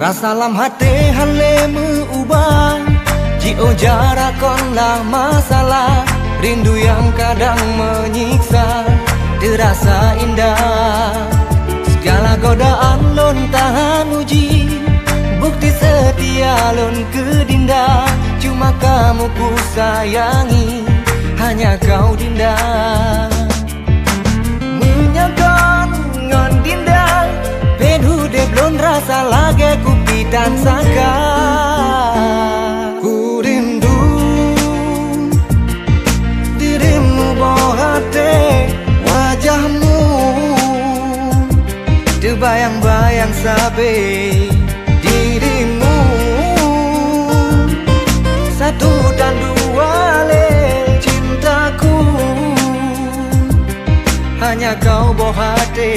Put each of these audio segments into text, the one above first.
Rasa lam hati hale mengubah, jio jarak konlah masalah. Rindu yang kadang menyiksa, terasa indah. Segala godaan lon tahan uji, bukti setia lon kedinda. Cuma kamu ku sayangi, hanya kau dinda. Menyakan ngon dinda, pedu de blon rasa lage ku pitan saka. Ku rindu dirimu bohate, wajahmu terbayang-bayang sabe. Dirimu satu dan dua le cintaku, hanya kau bohate.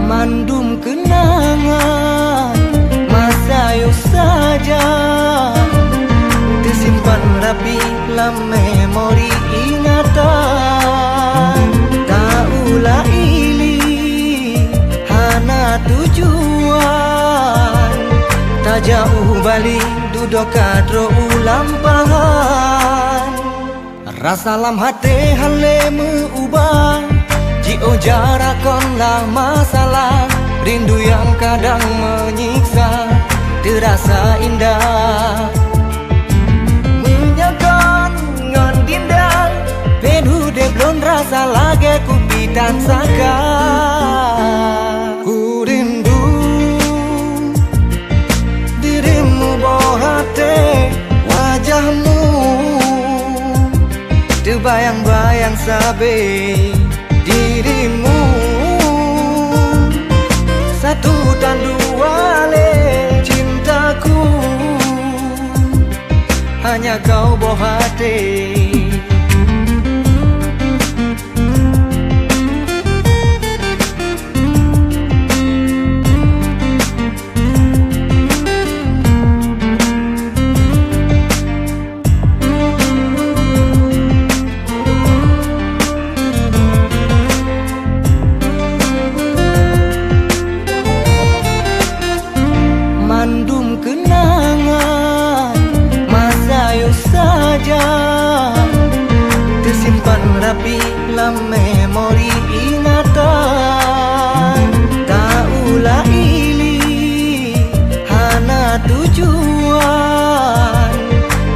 Mandum kenangan masa yuk saja, tersimpan rapi dalam memori ingatan. Tak ulah ili hana tujuan, tak jauh balik duduk kadro ulang pahan. Rasa lam hati hale mengubah, jio jarak konlah masalah. Rindu yang kadang menyiksa, terasa indah. Menyakan ngon dinda, pedu de blon rasa lage ku pitan saka. Ku rindu dirimu bohate, wajahmu terbayang-bayang sabe. Dirimu satu dan dua le cintaku, hanya kau bohate. Mandum kenangan masa yuk saja, tersimpan rapi dalam memori ingatan. Tak ulah ili hana tujuan,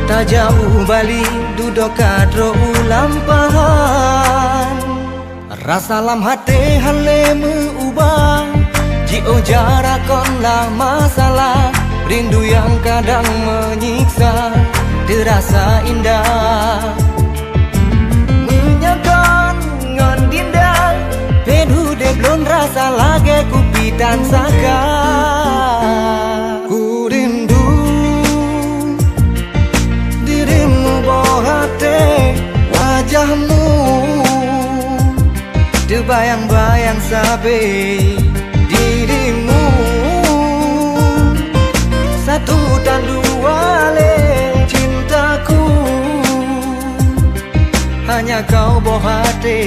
tak jauh balik duduk kadro ulang pahan. Rasa lam hati hale mengubah, jio jarak konlah masalah. Rindu yang kadang menyiksa, terasa indah. Menyakan ngon dinda, pedu de blon rasa lage ku pitan saka. Ku rindu dirimu bohate, wajahmu terbayang-bayang sabe. Dirimu satu dan dua le cintaku, hanya kau bohate.